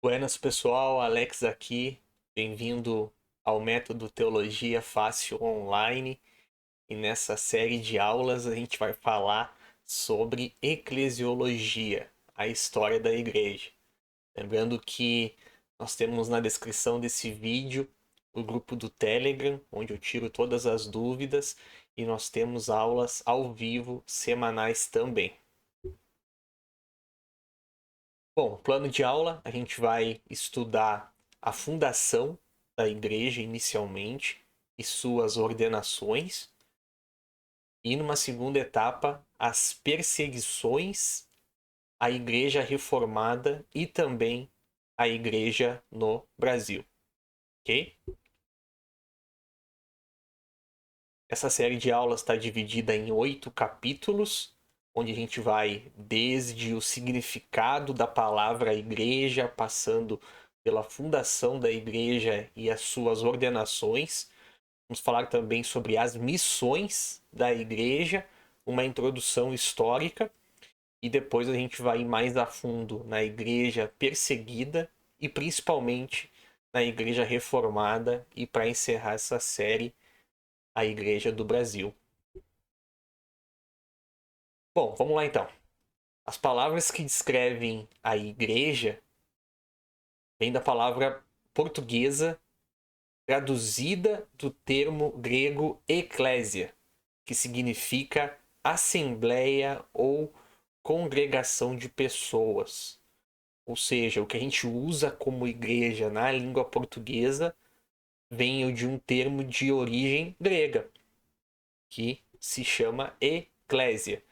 Buenas pessoal, Alex aqui, bem-vindo ao Método Teologia Fácil Online. E nessa série de aulas a gente vai falar sobre eclesiologia, a história da igreja. Lembrando que nós temos na descrição desse vídeo o grupo do Telegram, onde eu tiro todas as dúvidas, e nós temos aulas ao vivo semanais também. Bom, plano de aula, a gente vai estudar a fundação da igreja inicialmente e suas ordenações, e numa segunda etapa, as perseguições à igreja reformada e também à igreja no Brasil, ok? Essa série de aulas está dividida em 8 capítulos, onde a gente vai desde o significado da palavra igreja, passando pela fundação da igreja e as suas ordenações. Vamos falar também sobre as missões da igreja, uma introdução histórica, e depois a gente vai mais a fundo na igreja perseguida e principalmente na igreja reformada, e para encerrar essa série, a igreja do Brasil. Bom, vamos lá então. As palavras que descrevem a igreja vêm da palavra portuguesa traduzida do termo grego eclésia, que significa assembleia ou congregação de pessoas. Ou seja, o que a gente usa como igreja na língua portuguesa vem de um termo de origem grega, que se chama eclésia.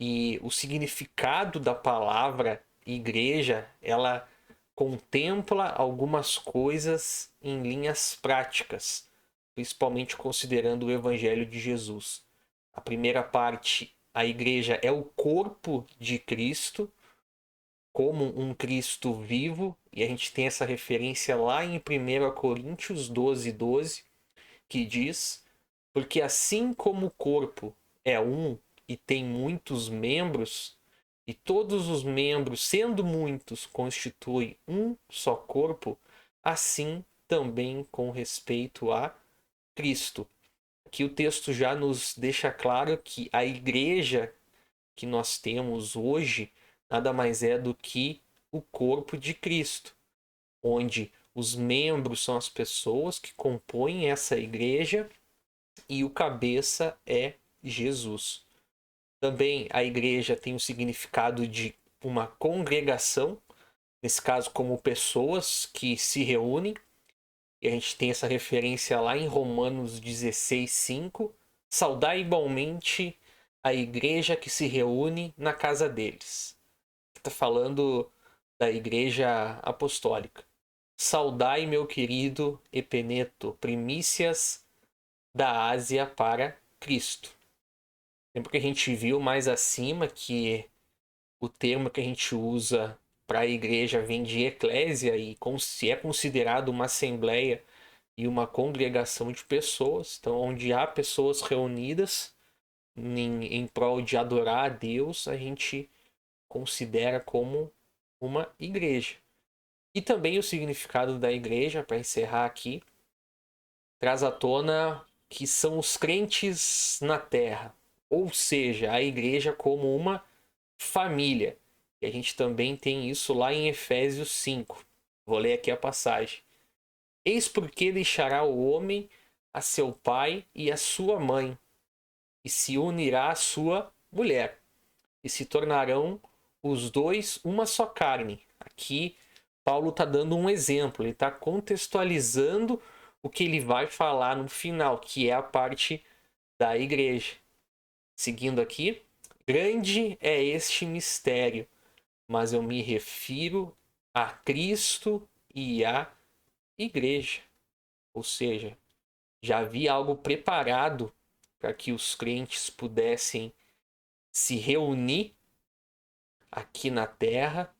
E o significado da palavra igreja, ela contempla algumas coisas em linhas práticas, principalmente considerando o Evangelho de Jesus. A primeira parte, a igreja é o corpo de Cristo, como um Cristo vivo, e a gente tem essa referência lá em 1 Coríntios 12:12, que diz: porque assim como o corpo é um e tem muitos membros, e todos os membros, sendo muitos, constituem um só corpo, assim também com respeito a Cristo. Aqui o texto já nos deixa claro que a igreja que nós temos hoje nada mais é do que o corpo de Cristo, onde os membros são as pessoas que compõem essa igreja e o cabeça é Jesus. Também a igreja tem o significado de uma congregação, nesse caso como pessoas que se reúnem, e a gente tem essa referência lá em Romanos 16:5, saudai igualmente a igreja que se reúne na casa deles. Está falando da igreja apostólica. Saudai, meu querido Epeneto, primícias da Ásia para Cristo. Lembra que a gente viu mais acima que o termo que a gente usa para a igreja vem de eclésia e se é considerado uma assembleia e uma congregação de pessoas, então onde há pessoas reunidas em prol de adorar a Deus, a gente considera como uma igreja. E também o significado da igreja, para encerrar aqui, traz à tona que são os crentes na terra, ou seja, a igreja como uma família. E a gente também tem isso lá em Efésios 5. Vou ler aqui a passagem. Eis porque deixará o homem a seu pai e a sua mãe, e se unirá à sua mulher, e se tornarão os dois uma só carne. Aqui, Paulo está dando um exemplo, ele está contextualizando o que ele vai falar no final, que é a parte da igreja. Seguindo aqui, grande é este mistério, mas eu me refiro a Cristo e à igreja. Ou seja, já havia algo preparado para que os crentes pudessem se reunir aqui na terra,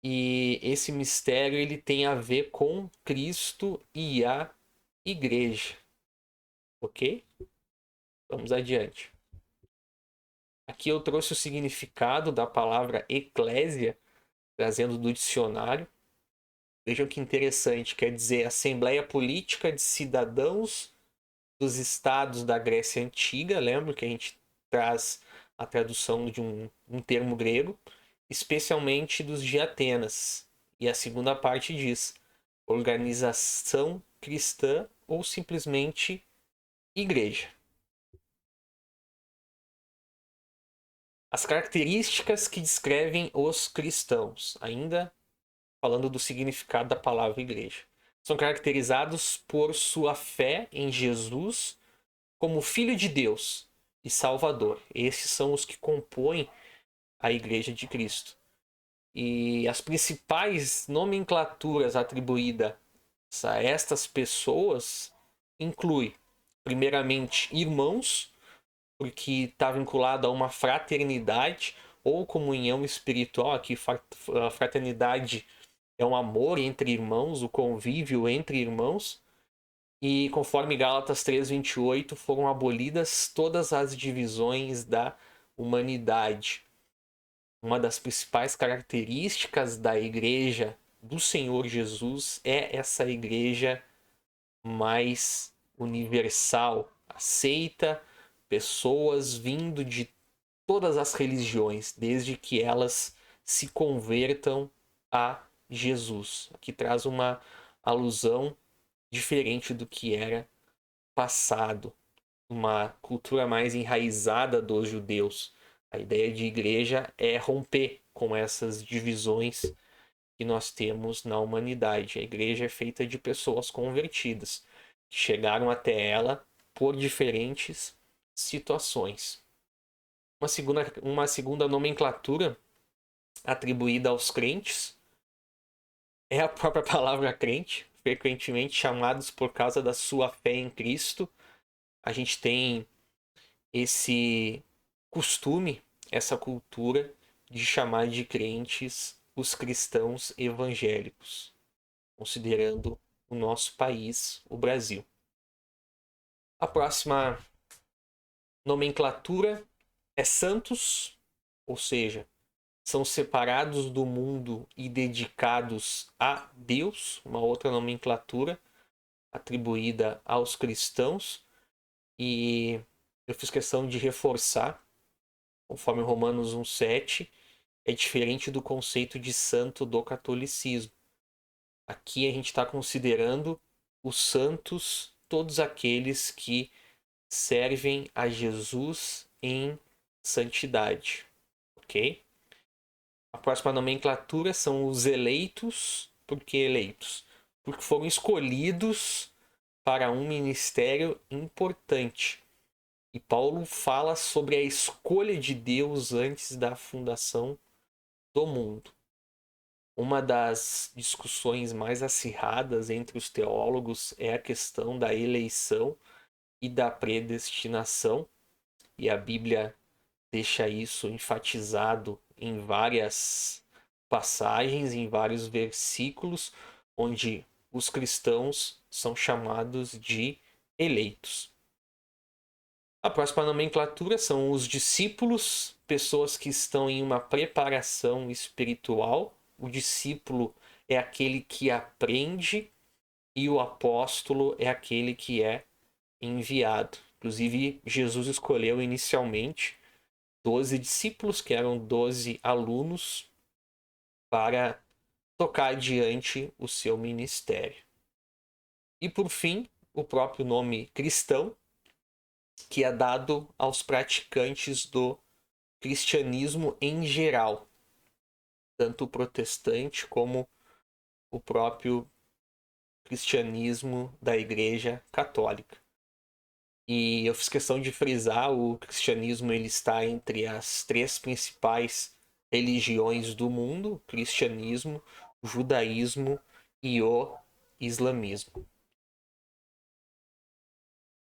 e esse mistério ele tem a ver com Cristo e a igreja. Ok? Vamos adiante. Aqui eu trouxe o significado da palavra eclésia, trazendo do dicionário. Vejam que interessante, quer dizer Assembleia Política de Cidadãos dos Estados da Grécia Antiga. Lembro que a gente traz a tradução de um termo grego, especialmente dos de Atenas. E a segunda parte diz organização cristã ou simplesmente igreja. As características que descrevem os cristãos, ainda falando do significado da palavra igreja. São caracterizados por sua fé em Jesus como Filho de Deus e Salvador. Esses são os que compõem a Igreja de Cristo. E as principais nomenclaturas atribuídas a estas pessoas incluem, primeiramente, irmãos, porque está vinculado a uma fraternidade ou comunhão espiritual. Aqui, a fraternidade é um amor entre irmãos, o convívio entre irmãos. E conforme Gálatas 3:28, foram abolidas todas as divisões da humanidade. Uma das principais características da igreja do Senhor Jesus é essa igreja mais universal, aceita pessoas vindo de todas as religiões, desde que elas se convertam a Jesus. Aqui traz uma alusão diferente do que era passado, uma cultura mais enraizada dos judeus. A ideia de igreja é romper com essas divisões que nós temos na humanidade. A igreja é feita de pessoas convertidas, que chegaram até ela por diferentes situações. Uma segunda nomenclatura atribuída aos crentes é a própria palavra crente, frequentemente chamados por causa da sua fé em Cristo. A gente tem esse costume, essa cultura de chamar de crentes os cristãos evangélicos, considerando o nosso país, o Brasil. A próxima nomenclatura é santos, ou seja, são separados do mundo e dedicados a Deus, uma outra nomenclatura atribuída aos cristãos. E eu fiz questão de reforçar, conforme Romanos 1:7, é diferente do conceito de santo do catolicismo. Aqui a gente está considerando os santos, todos aqueles que servem a Jesus em santidade, ok? A próxima nomenclatura são os eleitos. Por que eleitos? Porque foram escolhidos para um ministério importante. E Paulo fala sobre a escolha de Deus antes da fundação do mundo. Uma das discussões mais acirradas entre os teólogos é a questão da eleição e da predestinação, e a Bíblia deixa isso enfatizado em várias passagens, em vários versículos, onde os cristãos são chamados de eleitos. A próxima nomenclatura são os discípulos, pessoas que estão em uma preparação espiritual. O discípulo é aquele que aprende e o apóstolo é aquele que é enviado. Inclusive, Jesus escolheu inicialmente 12 discípulos, que eram 12 alunos, para tocar adiante o seu ministério. E por fim, o próprio nome cristão, que é dado aos praticantes do cristianismo em geral, tanto o protestante como o próprio cristianismo da Igreja Católica. E eu fiz questão de frisar, o cristianismo ele está entre as três principais religiões do mundo: o cristianismo, o judaísmo e o islamismo.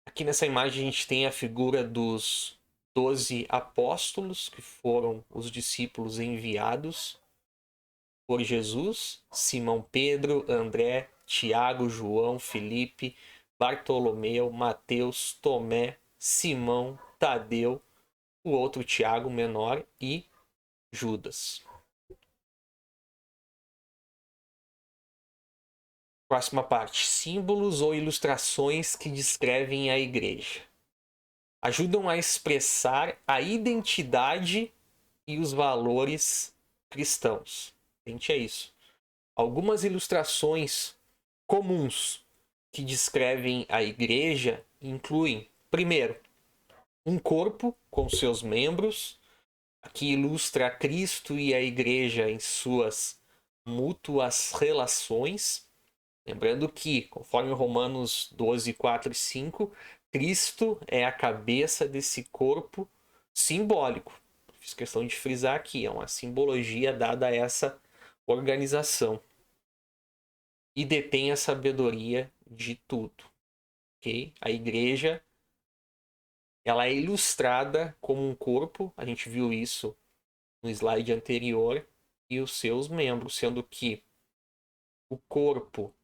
Aqui nessa imagem a gente tem a figura dos 12 apóstolos, que foram os discípulos enviados por Jesus: Simão Pedro, André, Tiago, João, Felipe, Bartolomeu, Mateus, Tomé, Simão, Tadeu, o outro Tiago menor e Judas. Próxima parte. Símbolos ou ilustrações que descrevem a igreja. Ajudam a expressar a identidade e os valores cristãos. Gente, é isso. Algumas ilustrações comuns que descrevem a igreja incluem, primeiro, um corpo com seus membros, que ilustra Cristo e a igreja em suas mútuas relações. Lembrando que, conforme Romanos 12, 4 e 5, Cristo é a cabeça desse corpo simbólico. Fiz questão de frisar aqui, é uma simbologia dada a essa organização. E detém a sabedoria de tudo. Okay? A igreja ela é ilustrada como um corpo, a gente viu isso no slide anterior, e os seus membros, sendo que o corpo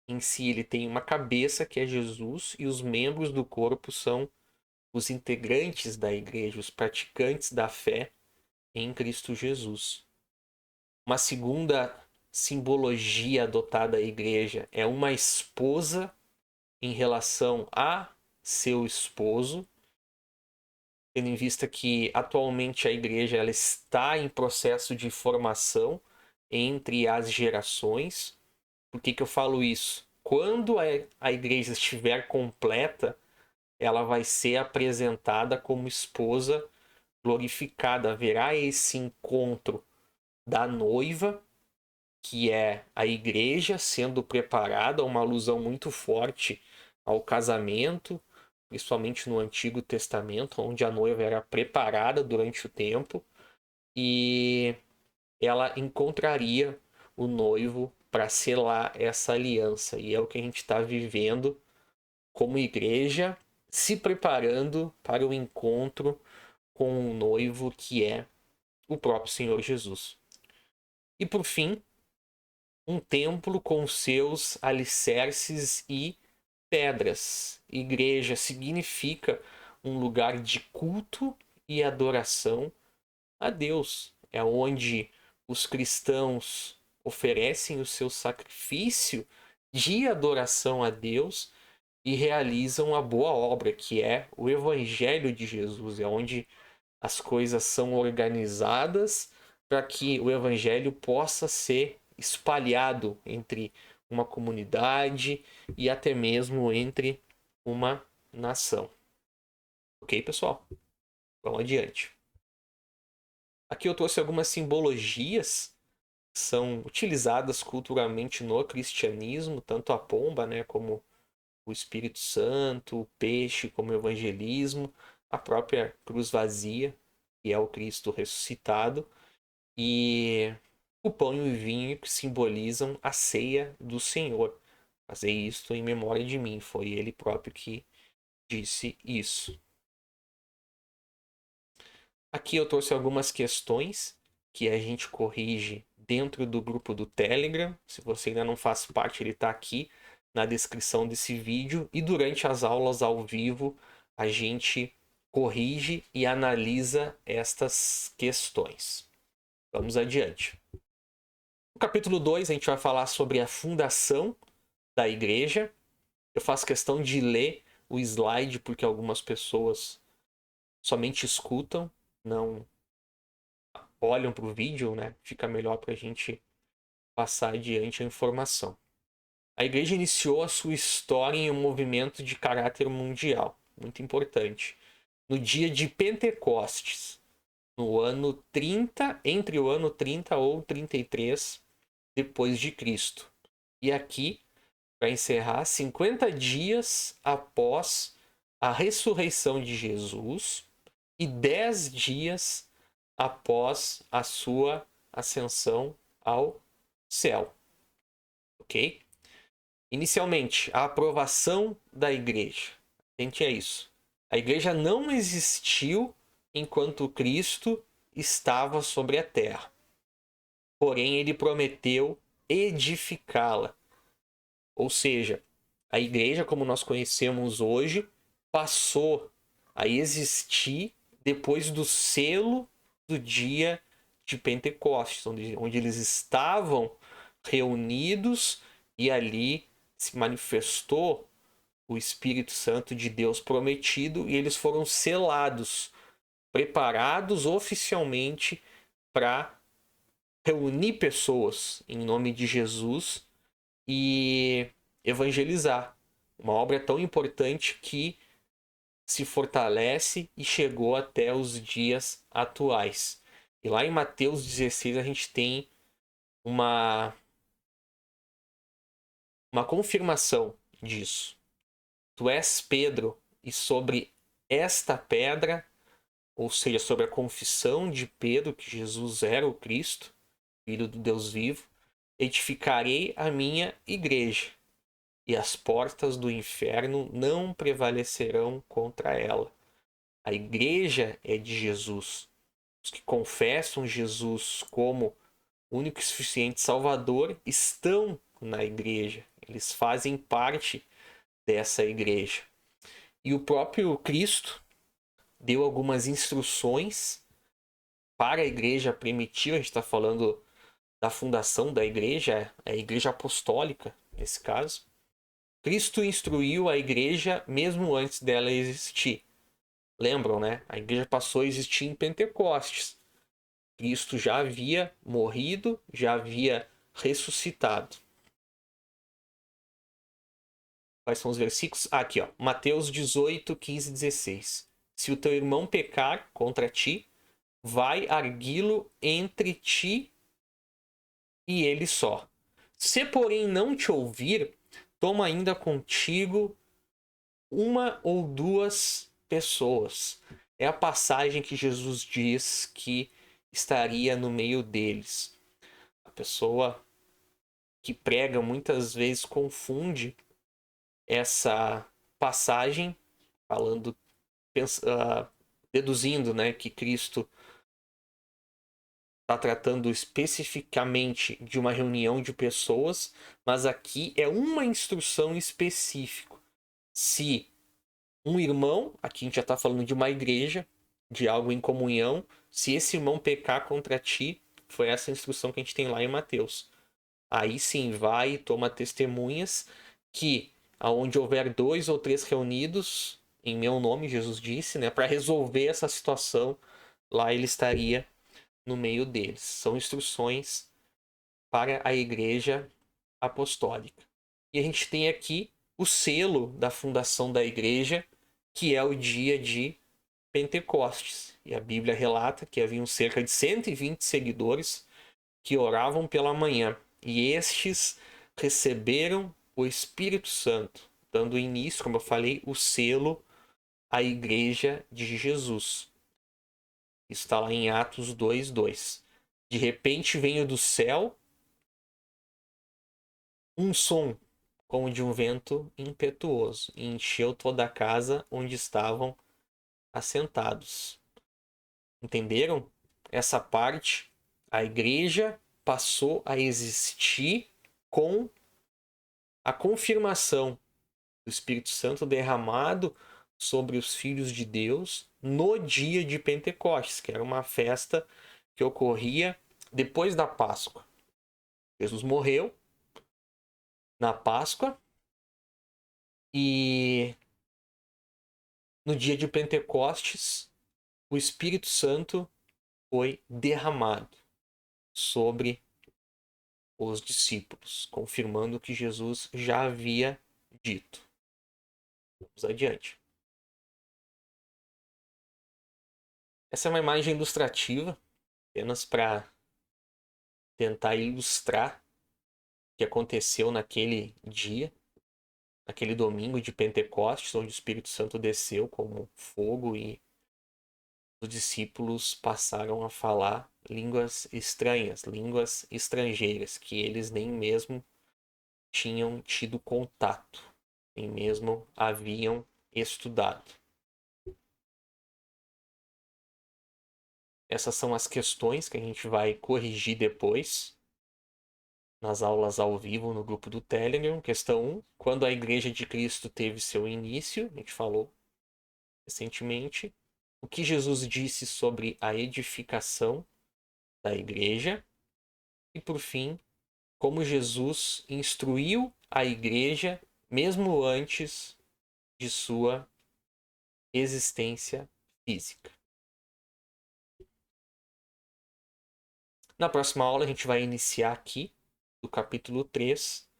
em si ele tem uma cabeça que é Jesus e os membros do corpo são os integrantes da igreja, os praticantes da fé em Cristo Jesus. Uma segunda simbologia adotada à igreja é uma esposa em relação a seu esposo, tendo em vista que atualmente a igreja ela está em processo de formação entre as gerações. Por que eu falo isso? Quando a igreja estiver completa, ela vai ser apresentada como esposa glorificada. Haverá esse encontro da noiva, que é a igreja sendo preparada, uma alusão muito forte ao casamento, principalmente no Antigo Testamento, onde a noiva era preparada durante o tempo e ela encontraria o noivo para selar essa aliança. E é o que a gente está vivendo como igreja, se preparando para o encontro com o noivo que é o próprio Senhor Jesus. E por fim, um templo com seus alicerces e pedras. Igreja significa um lugar de culto e adoração a Deus. É onde os cristãos oferecem o seu sacrifício de adoração a Deus e realizam a boa obra, que é o Evangelho de Jesus. É onde as coisas são organizadas para que o Evangelho possa ser espalhado entre uma comunidade e até mesmo entre uma nação. Ok, pessoal? Vamos adiante. Aqui eu trouxe algumas simbologias que são utilizadas culturalmente no cristianismo, tanto a pomba, né, como o Espírito Santo, o peixe como o evangelismo, a própria cruz vazia, que é o Cristo ressuscitado, e o pão e o vinho que simbolizam a ceia do Senhor. Fazer isto em memória de mim, foi ele próprio que disse isso. Aqui eu trouxe algumas questões que a gente corrige dentro do grupo do Telegram. Se você ainda não faz parte, ele está aqui na descrição desse vídeo. E durante as aulas ao vivo, a gente corrige e analisa estas questões. Vamos adiante. No capítulo 2, a gente vai falar sobre a fundação da igreja. Eu faço questão de ler o slide porque algumas pessoas somente escutam, não olham para o vídeo, né? Fica melhor para a gente passar adiante a informação. A igreja iniciou a sua história em um movimento de caráter mundial, muito importante. No dia de Pentecostes, no ano 30, entre o ano 30 ou 33 depois de Cristo. E aqui, para encerrar, 50 dias após a ressurreição de Jesus e 10 dias após a sua ascensão ao céu. Ok? Inicialmente, a aprovação da igreja. Atente a isso. A igreja não existiu enquanto Cristo estava sobre a terra. Porém, ele prometeu edificá-la. Ou seja, a igreja, como nós conhecemos hoje, passou a existir depois do selo do dia de Pentecostes, onde eles estavam reunidos e ali se manifestou o Espírito Santo de Deus prometido e eles foram selados, preparados oficialmente para reunir pessoas em nome de Jesus e evangelizar. Uma obra tão importante que se fortalece e chegou até os dias atuais. E lá em Mateus 16 a gente tem uma confirmação disso. Tu és Pedro, e sobre esta pedra, ou seja, sobre a confissão de Pedro que Jesus era o Cristo, Filho do Deus vivo, edificarei a minha igreja, e as portas do inferno não prevalecerão contra ela. A igreja é de Jesus. Os que confessam Jesus como único e suficiente Salvador estão na igreja. Eles fazem parte dessa igreja. E o próprio Cristo deu algumas instruções para a igreja primitiva. A gente está falando da fundação da igreja, a igreja apostólica, nesse caso. Cristo instruiu a igreja mesmo antes dela existir. Lembram, né? A igreja passou a existir em Pentecostes. Cristo já havia morrido, já havia ressuscitado. Quais são os versículos? Aqui, ó. Mateus 18, 15 e 16. Se o teu irmão pecar contra ti, vai arguí-lo entre ti e ele só. Se, porém, não te ouvir, toma ainda contigo uma ou duas pessoas. É a passagem que Jesus diz que estaria no meio deles. A pessoa que prega muitas vezes confunde essa passagem, falando, deduzindo, né, que Cristo está tratando especificamente de uma reunião de pessoas, mas aqui é uma instrução específica. Se um irmão, aqui a gente já está falando de uma igreja, de algo em comunhão, se esse irmão pecar contra ti, foi essa instrução que a gente tem lá em Mateus. Aí sim, vai e toma testemunhas que aonde houver 2 ou 3 reunidos em meu nome, Jesus disse, né, para resolver essa situação, lá ele estaria no meio deles. São instruções para a igreja apostólica. E a gente tem aqui o selo da fundação da igreja, que é o dia de Pentecostes. E a Bíblia relata que haviam cerca de 120 seguidores que oravam pela manhã. E estes receberam o Espírito Santo, dando início, como eu falei, o selo à igreja de Jesus. Isso está lá em Atos 2:2. De repente veio do céu um som como de um vento impetuoso e encheu toda a casa onde estavam assentados. Entenderam? Essa parte, a igreja passou a existir com a confirmação do Espírito Santo derramado sobre os filhos de Deus no dia de Pentecostes, que era uma festa que ocorria depois da Páscoa. Jesus morreu na Páscoa e no dia de Pentecostes o Espírito Santo foi derramado sobre os discípulos, confirmando o que Jesus já havia dito. Vamos adiante. Essa é uma imagem ilustrativa, apenas para tentar ilustrar o que aconteceu naquele dia, naquele domingo de Pentecostes, onde o Espírito Santo desceu como fogo e os discípulos passaram a falar línguas estranhas, línguas estrangeiras, que eles nem mesmo tinham tido contato, nem mesmo haviam estudado. Essas são as questões que a gente vai corrigir depois nas aulas ao vivo no grupo do Telegram. Questão 1. Quando a Igreja de Cristo teve seu início, a gente falou recentemente. O que Jesus disse sobre a edificação da igreja. E por fim, como Jesus instruiu a igreja mesmo antes de sua existência física. Na próxima aula a gente vai iniciar aqui do capítulo 3,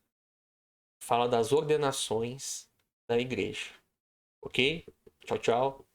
fala das ordenações da igreja. Ok? Tchau, tchau.